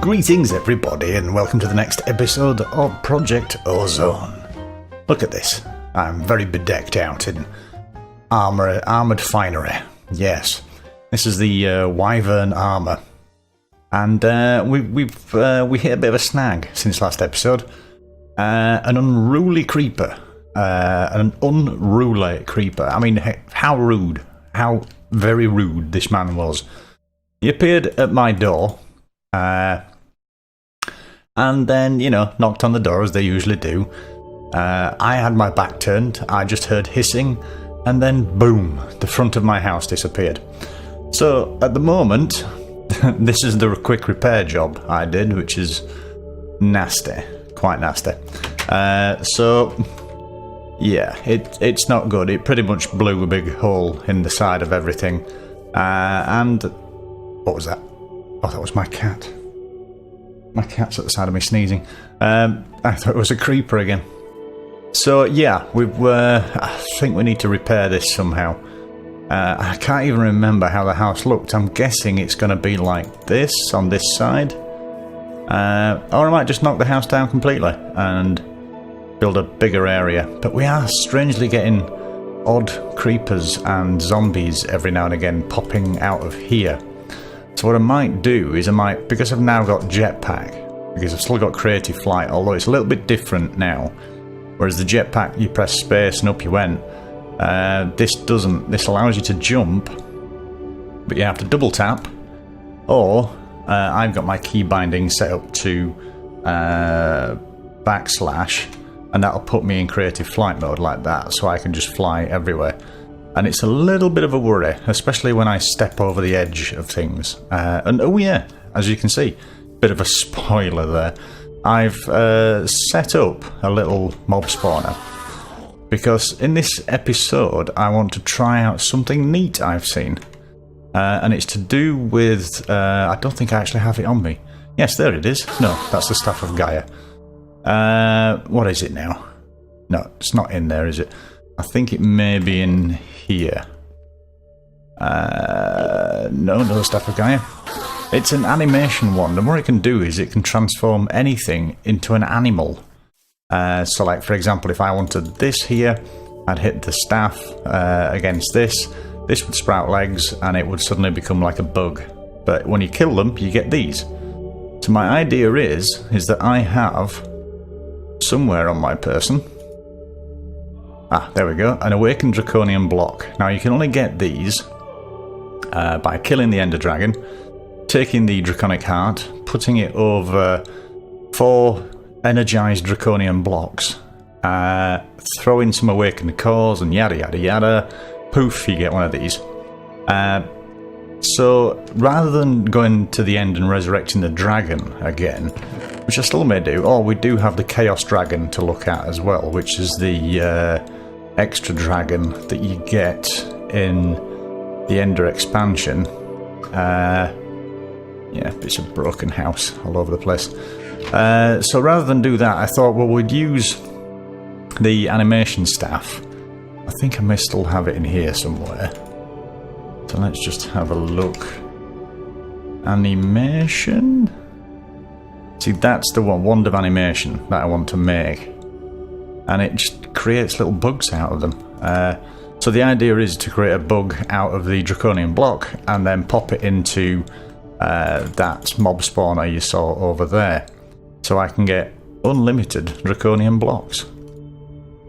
Greetings everybody and welcome to the next episode of Project Ozone. Look at this. I'm very bedecked out in armoured finery. Yes, this is the Wyvern armour. And we hit a bit of a snag since last episode. An unruly creeper. An unruly creeper. I mean, how rude. How very rude this man was. He appeared at my door. And then, knocked on the door as they usually do. I had my back turned, I just heard hissing, and then boom, the front of my house disappeared. So, at the moment, this is the quick repair job I did, which is nasty, quite nasty. Yeah, it's not good. It pretty much blew a big hole in the side of everything. And, what was that? Oh, that was my cat. My cat's at the side of me sneezing. I thought it was a creeper again. So yeah, I think we need to repair this somehow. I can't even remember how the house looked. I'm guessing it's going to be like this on this side. Or I might just knock the house down completely and build a bigger area. But we are strangely getting odd creepers and zombies every now and again popping out of here. So what I might do is because I've now got jetpack, because I've still got creative flight, although it's a little bit different now. Whereas the jetpack, you press space and up you went. This doesn't. This allows you to jump, but you have to double tap, or I've got my key binding set up to backslash, and that'll put me in creative flight mode like that, so I can just fly everywhere. And it's a little bit of a worry, especially when I step over the edge of things. And oh yeah, as you can see, bit of a spoiler there. I've set up a little mob spawner. Because in this episode, I want to try out something neat I've seen. And it's to do with... I don't think I actually have it on me. Yes, there it is. No, that's the Staff of Gaia. What is it now? No, it's not in there, is it? I think it may be in here. No Staff of Gaia. It's an animation one, and what it can do is it can transform anything into an animal. So like, for example, if I wanted this here, I'd hit the staff against this. This would sprout legs, and it would suddenly become like a bug. But when you kill them, you get these. So my idea is that I have somewhere on my person... Ah, there we go. An awakened draconian block. Now you can only get these by killing the Ender Dragon, taking the draconic heart, putting it over 4 energized draconian blocks, throwing some awakened cores and yada yada yada. Poof, you get one of these. So rather than going to the end and resurrecting the dragon again, which I still may do, or we do have the Chaos Dragon to look at as well, which is the extra dragon that you get in the Ender expansion. Yeah, it's a broken house all over the place. So rather than do that, I thought, well, we'd use the animation staff. I think I may still have it in here somewhere. So let's just have a look. Animation? See, that's the wand of animation that I want to make. And it just creates little bugs out of them. So the idea is to create a bug out of the draconian block and then pop it into that mob spawner you saw over there. So I can get unlimited draconian blocks.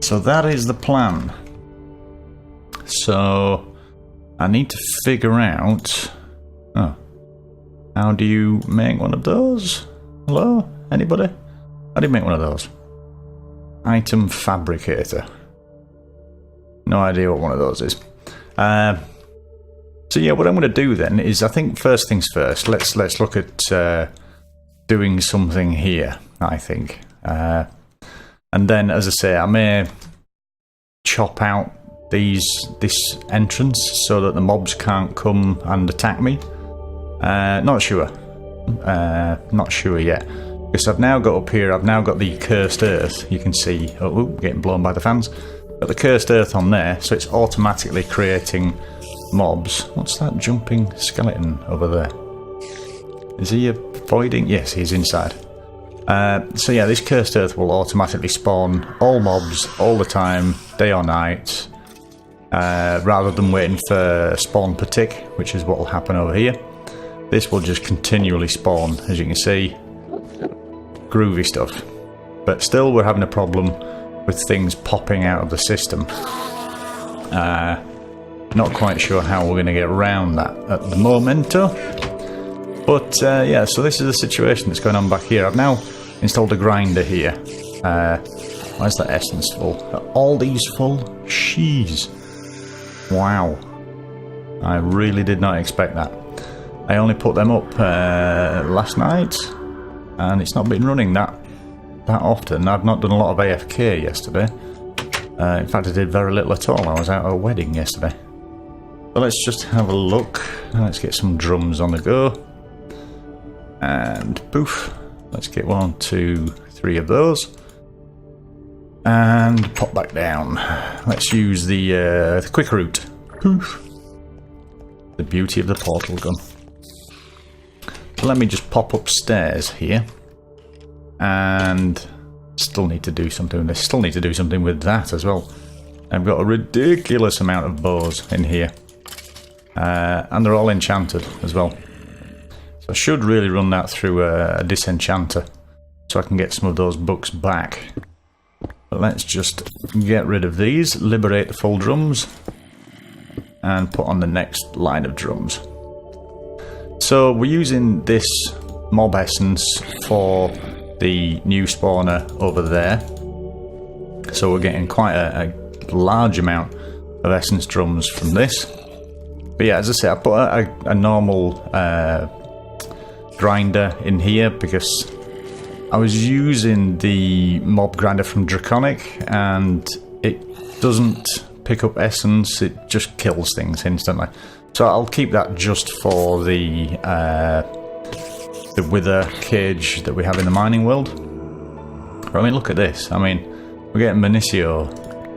So that is the plan. So I need to figure out... Oh. How do you make one of those? Hello? Anybody? How do you make one of those? Item fabricator. No idea what one of those is. So yeah, what I'm going to do then is, I think first things first, let's look at doing something here, I think. And then, as I say, I may chop out this entrance so that the mobs can't come and attack me. Not sure. Not sure yet. Because I've now got up here, I've now got the cursed earth. You can see, oh, getting blown by the fans. Got the cursed earth on there, so it's automatically creating mobs. What's that jumping skeleton over there? Is he a voiding? Yes, he's inside. So yeah, this cursed earth will automatically spawn all mobs all the time, day or night, rather than waiting for spawn per tick, which is what will happen over here. This will just continually spawn, as you can see. Groovy stuff. But still, we're having a problem with things popping out of the system. Not quite sure how we're going to get around that at the moment. But yeah, so this is the situation that's going on back here. I've now installed a grinder here. Where's that essence full? Are all these full? Jeez. Wow. I really did not expect that. I only put them up last night, and it's not been running that often. I've not done a lot of AFK yesterday. In fact, I did very little at all. I was out at a wedding yesterday. So let's just have a look. Let's get some drums on the go. And poof. Let's get 1, 2, 3 of those. And pop back down. Let's use the quick route. Poof. The beauty of the portal gun. So let me just pop upstairs here. And still need to do something with this. Still need to do something with that as well. I've got a ridiculous amount of bows in here. And they're all enchanted as well. So I should really run that through a disenchanter, so I can get some of those books back. But let's just get rid of these, liberate the full drums, and put on the next line of drums. So we're using this mob essence for the new spawner over there. So we're getting quite a large amount of essence drums from this. But yeah, as I say, I put a normal grinder in here because I was using the mob grinder from Draconic and it doesn't pick up essence, it just kills things instantly. So I'll keep that just for the wither cage that we have in the mining world. But I mean, look at this. I mean, we're getting Benicio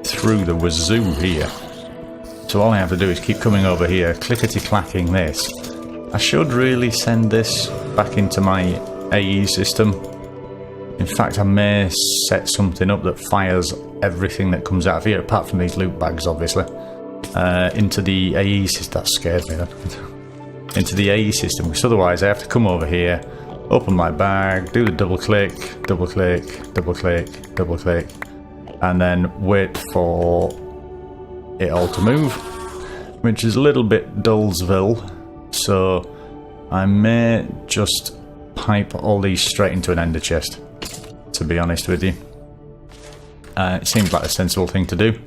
through the wazoo here. So all I have to do is keep coming over here, clickety-clacking this. I should really send this back into my AE system. In fact, I may set something up that fires everything that comes out of here, apart from these loot bags, obviously, into the AE system. That scared me, then. Into the AE system, because otherwise I have to come over here, open my bag, do the double-click, double-click, double-click, double-click, and then wait for it all to move, which is a little bit Dullsville. So I may just pipe all these straight into an ender chest, to be honest with you. It seems like a sensible thing to do.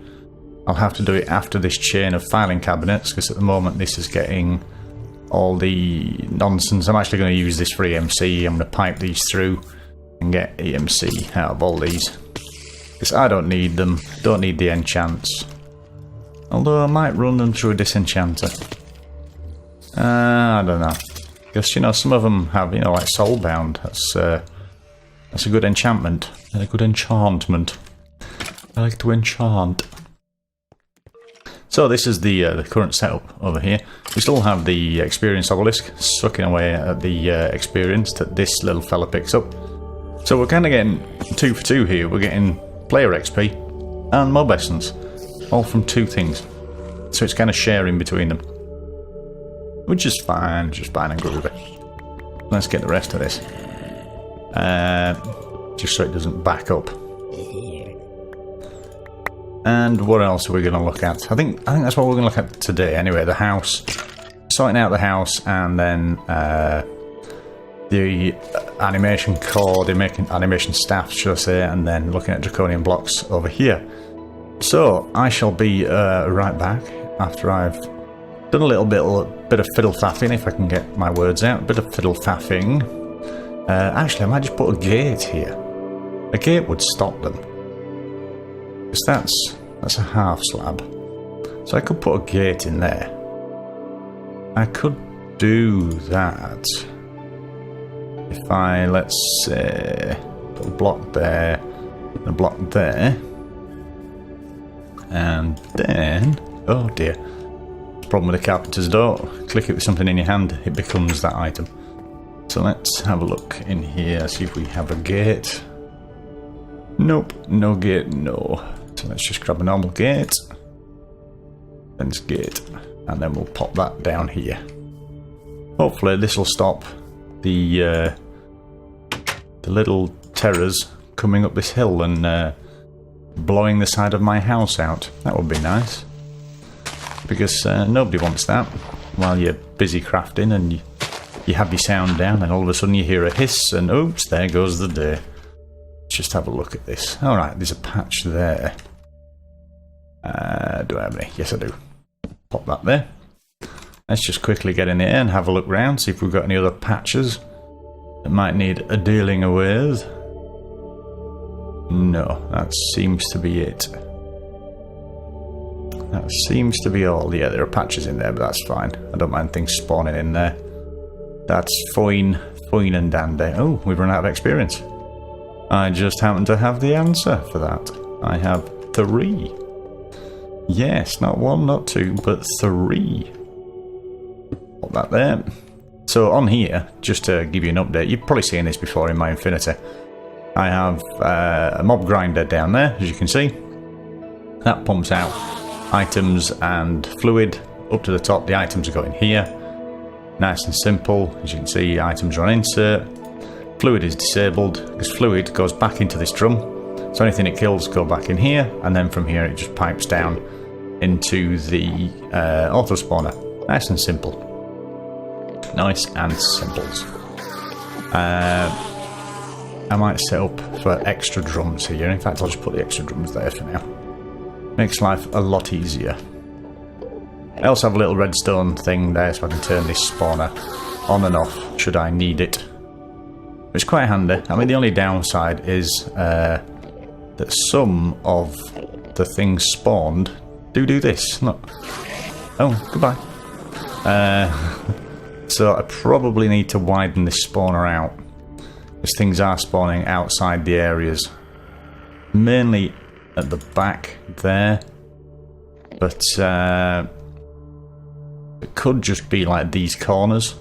I'll have to do it after this chain of filing cabinets, because at the moment this is getting all the nonsense. I'm actually going to use this for EMC. I'm going to pipe these through and get EMC out of all these, because I don't need them, don't need the enchants. Although I might run them through a disenchanter. I don't know. Because, you know, some of them have, you know, like Soulbound. That's a good enchantment. A good enchantment. I like to enchant. So this is the current setup over here. We still have the experience obelisk sucking away at the experience that this little fella picks up. So we're kind of getting 2 for 2 here. We're getting player XP and mob essence. All from 2 things. So it's kind of sharing between them. Which is fine, just fine and groovy. Let's get the rest of this. Just so it doesn't back up. And what else are we going to look at? I think that's what we're going to look at today anyway, the house. Sorting out the house, and then the animation core, the animation staff, should I say, and then looking at draconian blocks over here. So, I shall be right back after I've done a little bit of fiddle-faffing, if I can get my words out. A bit of fiddle-faffing. Actually, I might just put a gate here. A gate would stop them. Because that's a half slab. So I could put a gate in there. I could do that. If I, let's say, put a block there, and a block there. And then, oh dear, problem with the carpenter's door. Click it with something in your hand, it becomes that item. So let's have a look in here, see if we have a gate. Nope, no gate, no. So let's just grab a normal gate. Fence gate. And then we'll pop that down here. Hopefully this will stop the little terrors coming up this hill and blowing the side of my house out. That would be nice. Because nobody wants that while you're busy crafting and you have your sound down and all of a sudden you hear a hiss and oops, there goes the day. Let's just have a look at this. Alright, there's a patch there. Do I have any? Yes I do. Pop that there. Let's just quickly get in here and have a look round, see if we've got any other patches that might need a dealing with. No, that seems to be it. That seems to be all. Yeah, there are patches in there, but that's fine. I don't mind things spawning in there. That's fine and dandy. Oh, we've run out of experience. I just happen to have the answer for that. I have 3. Yes, not 1, not 2, but 3. Put that there. So on here, just to give you an update, you've probably seen this before in my Infinity. I have a mob grinder down there, as you can see. That pumps out items and fluid up to the top. The items are going here. Nice and simple. As you can see, items are on insert. Fluid is disabled because fluid goes back into this drum. So anything it kills go back in here, and then from here it just pipes down into the auto spawner. Nice and simple. Nice and simple. I might set up for extra drums here. In fact, I'll just put the extra drums there for now. Makes life a lot easier. I also have a little redstone thing there so I can turn this spawner on and off should I need it. It's quite handy. I mean, the only downside is that some of the things spawned do this. Look. Oh, goodbye. So I probably need to widen this spawner out, because things are spawning outside the areas. Mainly at the back there. But it could just be like these corners.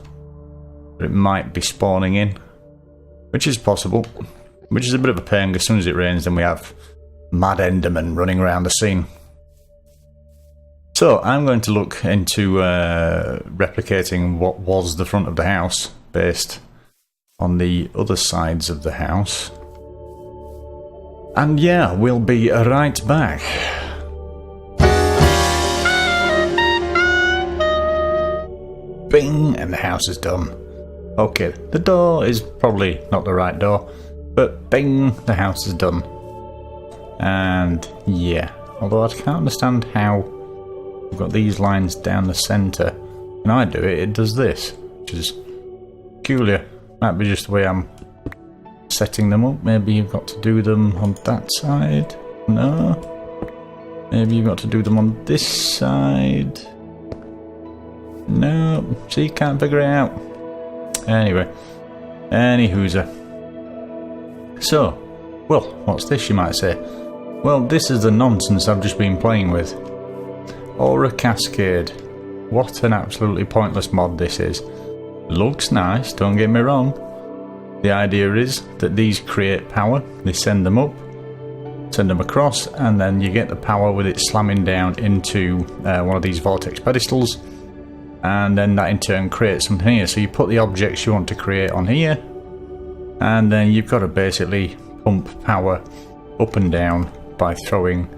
But it might be spawning in. Which is possible. Which is a bit of a pain, because as soon as it rains then we have mad endermen running around the scene. So I'm going to look into replicating what was the front of the house based on the other sides of the house. And yeah, we'll be right back. Bing! And the house is done. Okay, the door is probably not the right door, but bing! The house is done. And yeah, although I can't understand how I've got these lines down the centre. When I do it, it does this, which is peculiar. Might be just the way I'm setting them up. Maybe you've got to do them on that side. No. Maybe you've got to do them on this side. No. See, can't figure it out. Anyway. Any hooser. So, well, what's this, you might say? Well, this is the nonsense I've just been playing with. Aura Cascade. What an absolutely pointless mod this is. Looks nice, don't get me wrong. The idea is that these create power, they send them up, send them across, and then you get the power with it slamming down into one of these vortex pedestals, and then that in turn creates something here. So you put the objects you want to create on here, and then you've got to basically pump power up and down by throwing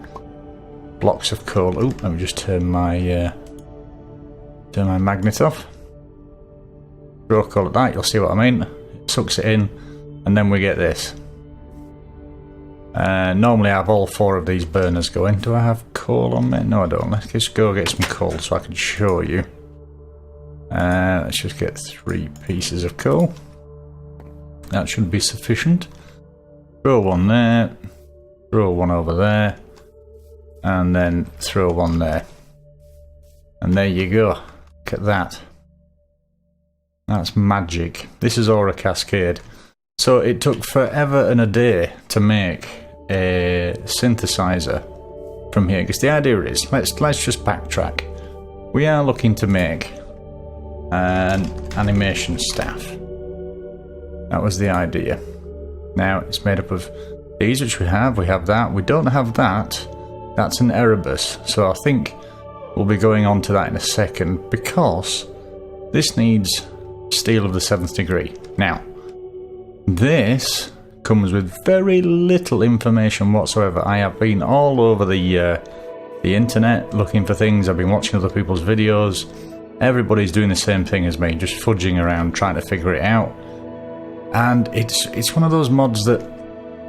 blocks of coal. Oh, let me just turn my magnet off. Throw coal at that, you'll see what I mean. It sucks it in, and then we get this. Normally I have all 4 of these burners going. Do I have coal on me? No, I don't. Let's just go get some coal so I can show you. Let's just get 3 pieces of coal. That should be sufficient. Throw one there, throw one over there, and then throw one there. And there you go. Look at that. That's magic. This is Aura Cascade. So it took forever and a day to make a synthesizer from here, because the idea is, let's just backtrack. We are looking to make an animation staff. That was the idea. Now it's made up of these, which we have that. We don't have that. That's an Erebus, so I think we'll be going on to that in a second, because this needs steel of the 7th degree. Now, this comes with very little information whatsoever. I have been all over the internet looking for things. I've been watching other people's videos. Everybody's doing the same thing as me, just fudging around trying to figure it out. And it's one of those mods that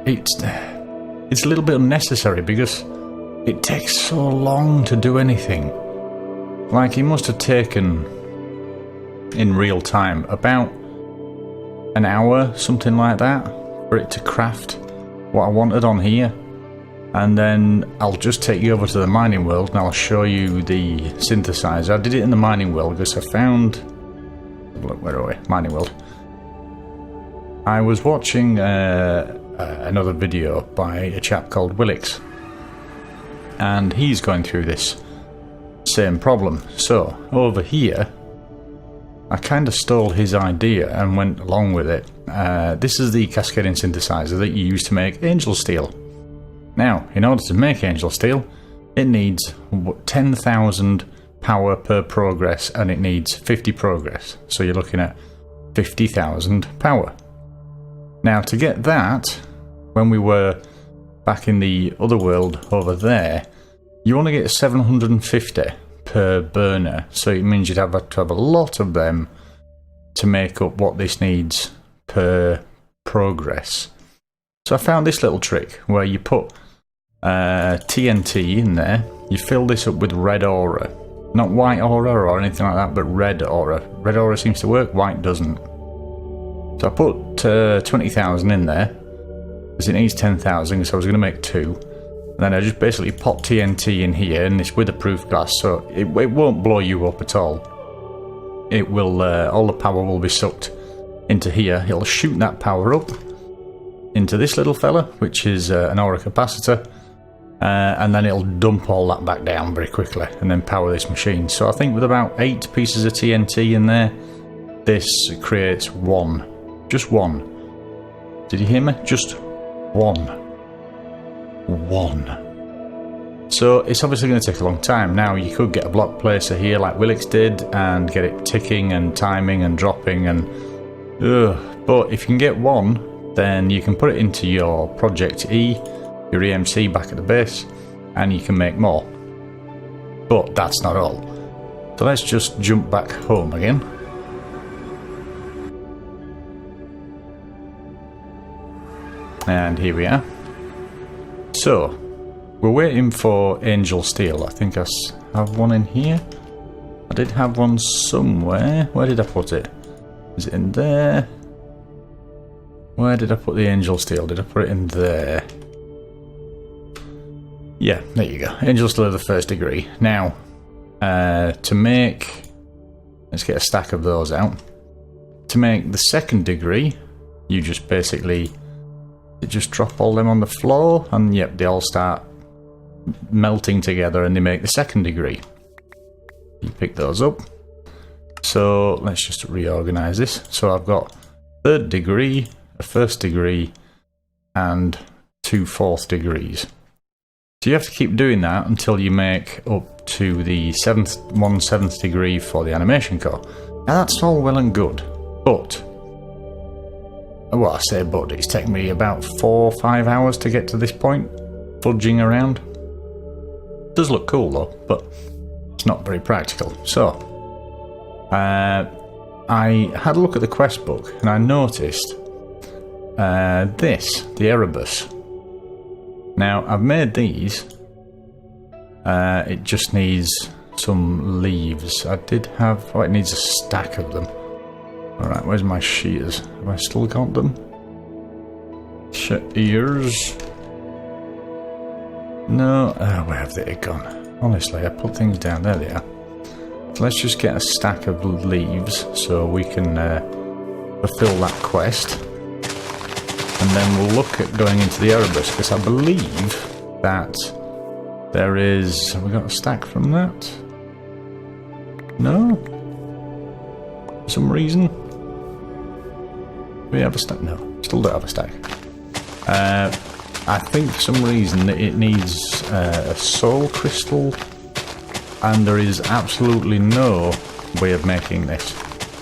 it's a little bit unnecessary, because it takes so long to do anything. Like, it must have taken, in real time, about an hour, something like that, for it to craft what I wanted on here. And then I'll just take you over to the mining world and I'll show you the synthesizer. I did it in the mining world because I found... Look, where are we? Mining world. I was watching another video by a chap called Willix, and he's going through this same problem. So over here I kind of stole his idea and went along with it. This is the cascading synthesizer that you use to make angel steel. Now, in order to make angel steel, it needs 10,000 power per progress, and it needs 50 progress, so you're looking at 50,000 power. Now, to get that, when we were back in the other world over there, you only get 750 per burner, so it means you'd have to have a lot of them to make up what this needs per progress. So I found this little trick where you put TNT in there, you fill this up with red aura. Not white aura or anything like that, but red aura. Red aura seems to work, white doesn't. So I put 20,000 in there, because it needs 10,000, so I was going to make 2. And then I just basically pop TNT in here in this weatherproof glass, so it won't blow you up at all. It will, all the power will be sucked into here. It'll shoot that power up into this little fella, which is an aura capacitor, and then it'll dump all that back down very quickly and then power this machine. So I think with about 8 pieces of TNT in there, this creates one. Just one. Did you hear me? Just one. So it's obviously going to take a long time. Now, you could get a block placer here like Willix did and get it ticking and timing and dropping and but if you can get one, then you can put it into your Project E, your EMC back at the base, and you can make more. But that's not all. So let's just jump back home again. And here we are. So, we're waiting for Angel Steel. I think I have one in here. I did have one somewhere. Where did I put it? Is it in there? Where did I put the Angel Steel? Did I put it in there? Yeah, there you go. Angel Steel of the 1st degree. Now, to make... Let's get a stack of those out. To make the 2nd degree, you just basically... You just drop all them on the floor, and yep, they all start melting together and they make the 2nd degree. You pick those up. So let's just reorganize this. So I've got 3rd degree, a 1st degree, and 2 4th degrees. So you have to keep doing that until you make up to the 7th degree for the animation core. Now that's all well and good, but well, I say but, it's taken me about 4 or 5 hours to get to this point, fudging around. It does look cool though, but it's not very practical. So, I had a look at the quest book and I noticed the Erebus. Now, I've made these, it just needs some leaves. I did have, it needs a stack of them. Alright, where's my shears? Have I still got them? Shears. No, where have they gone? Honestly, I put things down. There they are. So let's just get a stack of leaves so we can fulfill that quest. And then we'll look at going into the Erebus, because I believe that there is... Have we got a stack from that? No? For some reason? we have a stack? No, still don't have a stack. I think for some reason it needs a soul crystal, and there is absolutely no way of making this.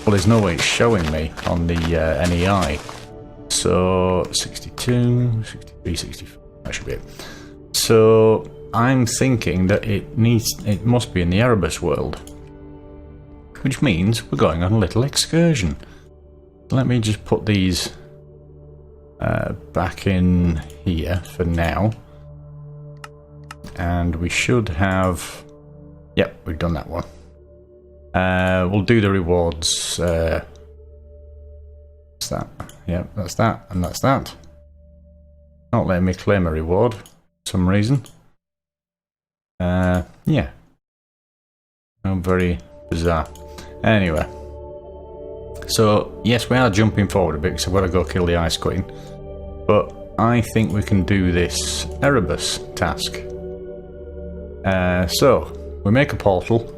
Well, there's no way it's showing me on the NEI. So 62, 63, 64. That should be it. So I'm thinking that it must be in the Erebus world, which means we're going on a little excursion. Let me just put these back in here for now, and we should have. Yep, we've done that one. We'll do the rewards. That's that. Yep, that's that, and that's that. Not letting me claim a reward for some reason. Yeah. Oh, very bizarre. Anyway. So, yes, we are jumping forward a bit because I've got to go kill the Ice Queen. But I think we can do this Erebus task. So, we make a portal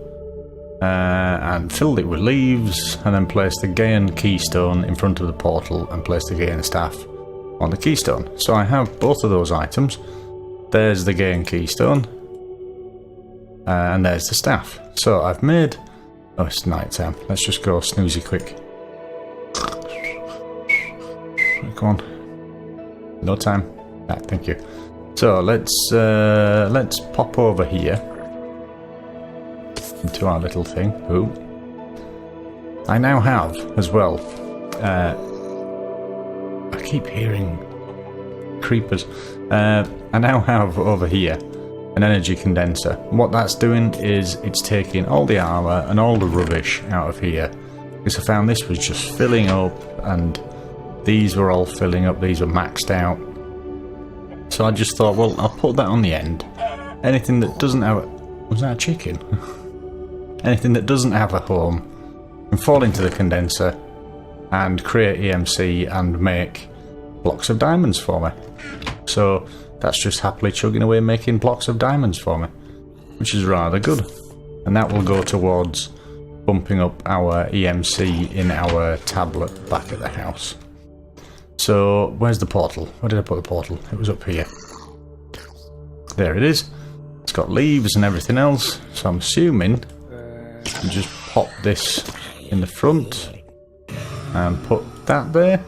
and fill it with leaves, and then place the Gaian keystone in front of the portal and place the Gaian staff on the keystone. So I have both of those items. There's the Gaian keystone, and there's the staff. So I've made... Oh, it's night time. Let's just go snoozy quick. Come on. No time. Ah, thank you. So let's pop over here into our little thing. Ooh. I now have as well. I keep hearing creepers. I now have over here an energy condenser. What that's doing is it's taking all the armor and all the rubbish out of here, because I found this was just filling up, and these were all filling up. These were maxed out. So I just thought, well, I'll put that on the end. Anything that doesn't have a... Was that a chicken? Anything that doesn't have a home can fall into the condenser and create EMC and make blocks of diamonds for me. So that's just happily chugging away making blocks of diamonds for me, which is rather good. And that will go towards bumping up our EMC in our tablet back at the house. So where's the portal? Where did I put the portal? It was up here. There it is. It's got leaves and everything else, so I'm assuming you just pop this in the front and put that there.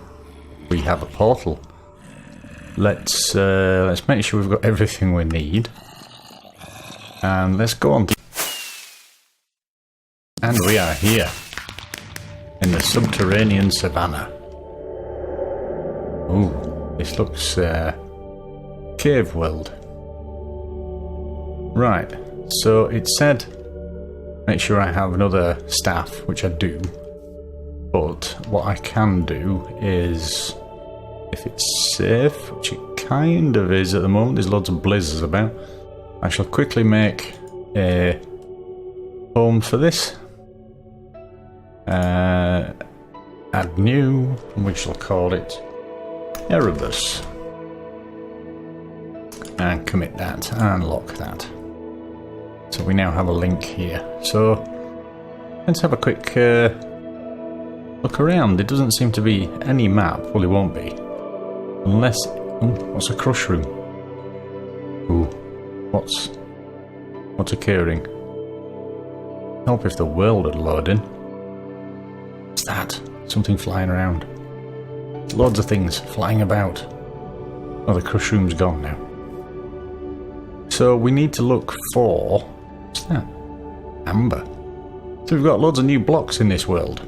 We have a portal. Let's make sure we've got everything we need, and let's go on. And we are here in the subterranean savannah. Ooh, this looks cave world. Right, so it said make sure I have another staff, which I do. But what I can do is, if it's safe, which it kind of is at the moment, there's loads of blizzards about, I shall quickly make a home for this. Add new, and we shall call it Erebus. And commit that, and lock that. So we now have a link here. So let's have a quick look around. There doesn't seem to be any map. Well, it won't be. Unless... Oh, what's a crush room? Ooh. What's occurring? Help if the world would load in. What's that? Something flying around. Loads of things flying about. Oh, the crush room's gone now. So we need to look for... What's that? Amber. So we've got loads of new blocks in this world.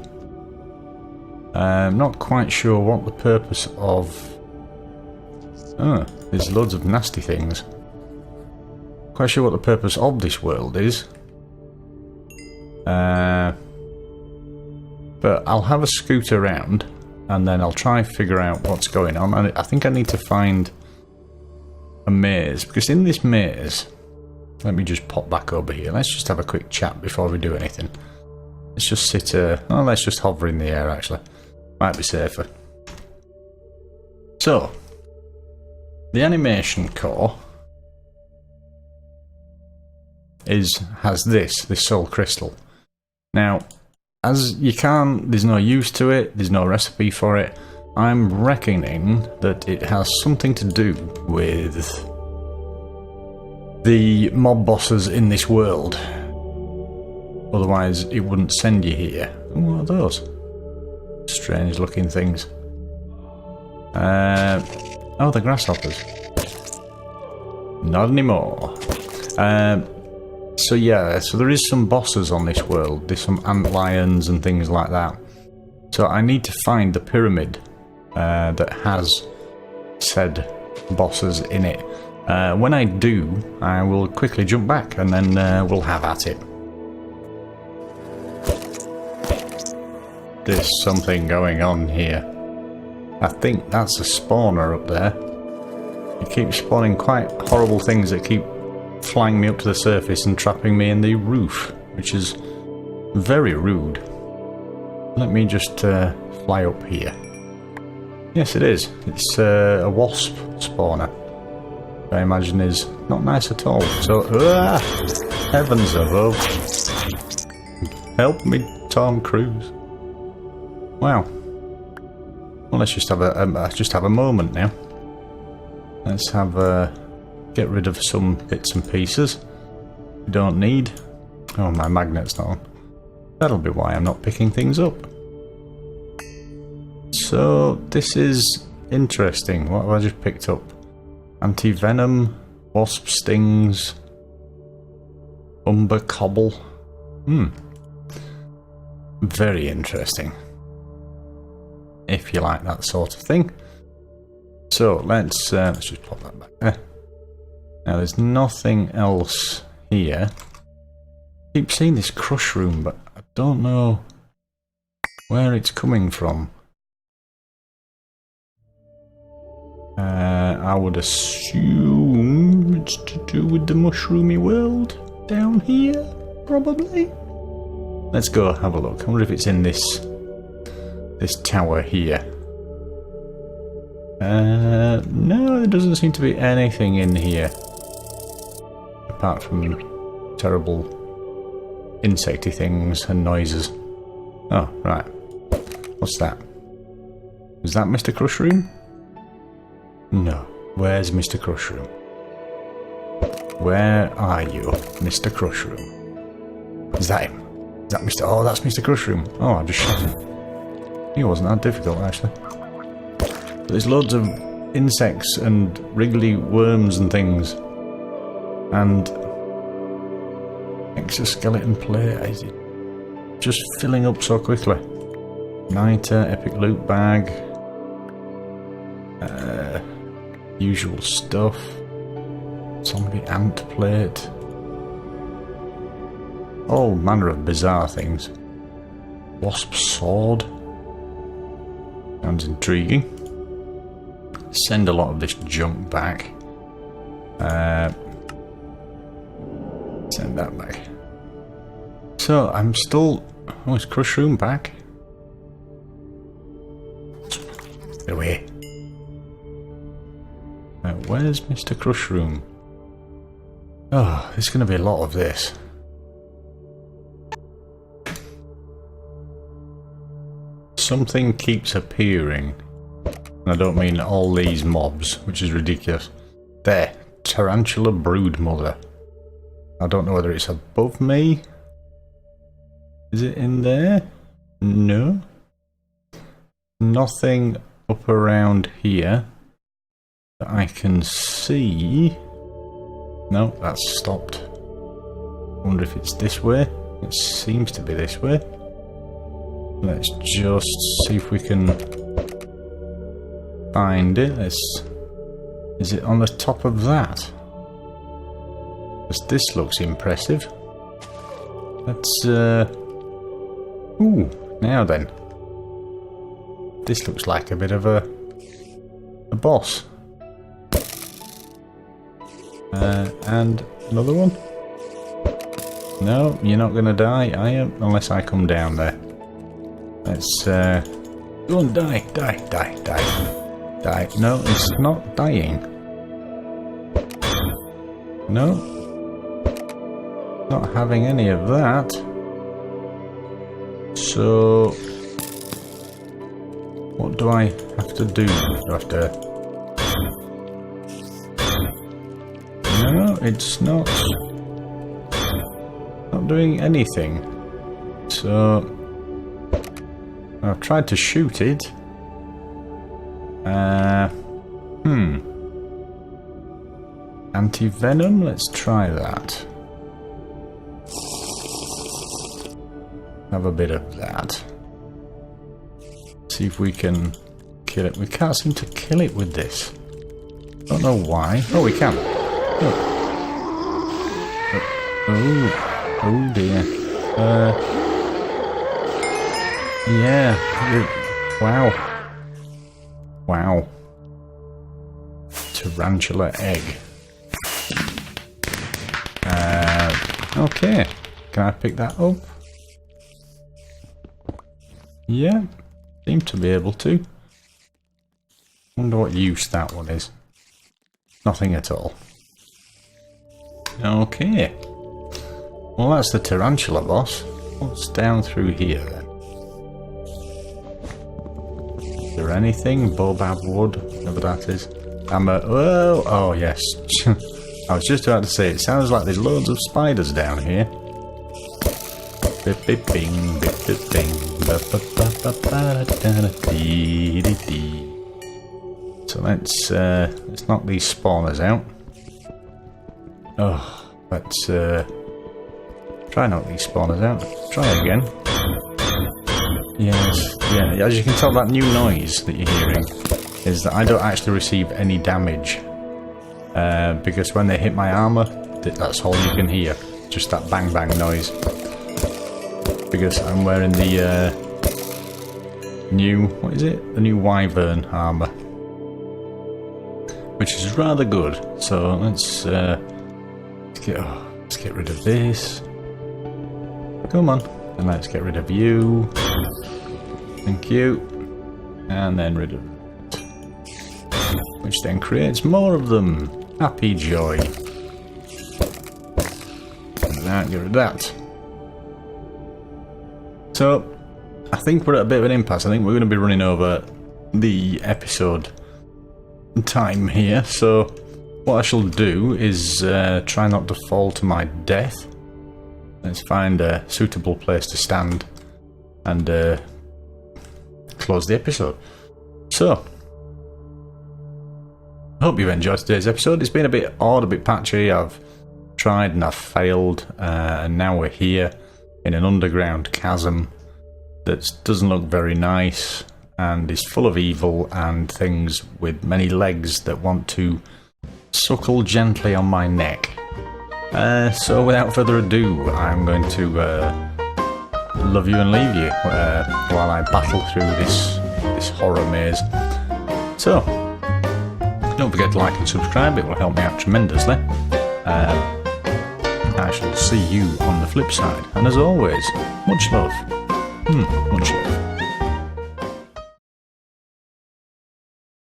I'm not quite sure what the purpose of... Oh, there's loads of nasty things. Quite sure what the purpose of this world is. But I'll have a scoot around, and then I'll try and figure out what's going on. And I think I need to find a maze, because in this maze... Let me just pop back over here. Let's just have a quick chat before we do anything. Let's just sit... oh, let's just hover in the air, actually. Might be safer. So, the animation core has this soul crystal. Now, as you can't... There's no use to it. There's no recipe for it. I'm reckoning that it has something to do with the mob bosses in this world. Otherwise, it wouldn't send you here. What are those? Strange looking things. Oh, the grasshoppers. Not anymore. So yeah, so there is some bosses on this world. There's some ant lions and things like that. So I need to find the pyramid that has said bosses in it. When I do, I will quickly jump back and then we'll have at it. There's something going on here. I think that's a spawner up there. It keeps spawning quite horrible things that keep flying me up to the surface and trapping me in the roof, which is very rude. Let me just fly up here. Yes, it is. It's a wasp spawner. I imagine is not nice at all. So, heavens above. Help me, Tom Cruise. Wow. Well, let's just have a moment now. Let's have get rid of some bits and pieces we don't need. Oh, my magnet's not on. That'll be why I'm not picking things up. So this is interesting. What have I just picked up? Anti-venom, wasp stings, umber cobble. Very interesting. If you like that sort of thing. So let's just pop that back there. Now there's nothing else here. I keep seeing this crush room, but I don't know where it's coming from. I would assume it's to do with the mushroomy world down here, probably. Let's go have a look. I wonder if it's in this tower here. No, there doesn't seem to be anything in here apart from terrible insecty things and noises. Oh, right. What's that? Is that Mr. Crushroom? No. Where's Mr. Crushroom? Where are you, Mr. Crushroom? Is that him? Is that Mr. Oh, that's Mr. Crushroom. Oh, I just shot him. He wasn't that difficult, actually. But there's loads of insects and wriggly worms and things. And exoskeleton plate. Just filling up so quickly. Niter, epic loot bag. Usual stuff. Zombie ant plate. All manner of bizarre things. Wasp sword. Sounds intriguing. Send a lot of this junk back. Send that back. So I'm still. Oh, is Crushroom back? Get away. Where's Mr. Crushroom? Oh, there's going to be a lot of this. Something keeps appearing. And I don't mean all these mobs, which is ridiculous. There, Tarantula Broodmother. I don't know whether it's above me. Is it in there? No. Nothing up around here that I can see. No, that's stopped. I wonder if it's this way. It seems to be this way. Let's just see if we can find it. Is it on the top of that? Because this looks impressive. Let's ooh, now then. This looks like a bit of a boss. And another one. No, you're not gonna die, are you? Unless I come down there. Let's go and die. No, it's not dying. No. Not having any of that. So What do I have to do? Do I have to... No, it's not doing anything. So I've tried to shoot it. Anti-venom? Let's try that. Have a bit of that. See if we can kill it. We can't seem to kill it with this. Don't know why. Oh, we can. Oh dear. Yeah. Wow. Wow. Tarantula egg. Okay. Can I pick that up? Yeah. Seem to be able to. Wonder what use that one is. Nothing at all. Okay. Well, that's the tarantula boss. What's down through here then? Is there anything? Baobab wood, whatever that is. Oh yes. I was just about to say, it sounds like there's loads of spiders down here. Bip bip bing, bip bip bing, ba ba ba ba ba da da dee dee dee. So let's knock these spawners out. Oh, let's try knock these spawners out. Try again. Yes, yeah. As you can tell, that new noise that you're hearing is that I don't actually receive any damage because when they hit my armor, that's all you can hear. Just that bang bang noise. Because I'm wearing the new, what is it? The new Wyvern armor, which is rather good. So let's get rid of this. Come on, and let's get rid of you. Thank you, and then rid of it, which then creates more of them. Happy joy. And now get rid of that. So, I think we're at a bit of an impasse. I think we're going to be running over the episode time here. So, what I shall do is try not to fall to my death. Let's find a suitable place to stand and close the episode. So, I hope you've enjoyed today's episode. It's been a bit odd, a bit patchy. I've tried and I've failed, and now we're here in an underground chasm that doesn't look very nice and is full of evil and things with many legs that want to suckle gently on my neck. So without further ado, I'm going to love you and leave you while I battle through this horror maze. So, don't forget to like and subscribe, it will help me out tremendously. I shall see you on the flip side, and as always, much love. Much love.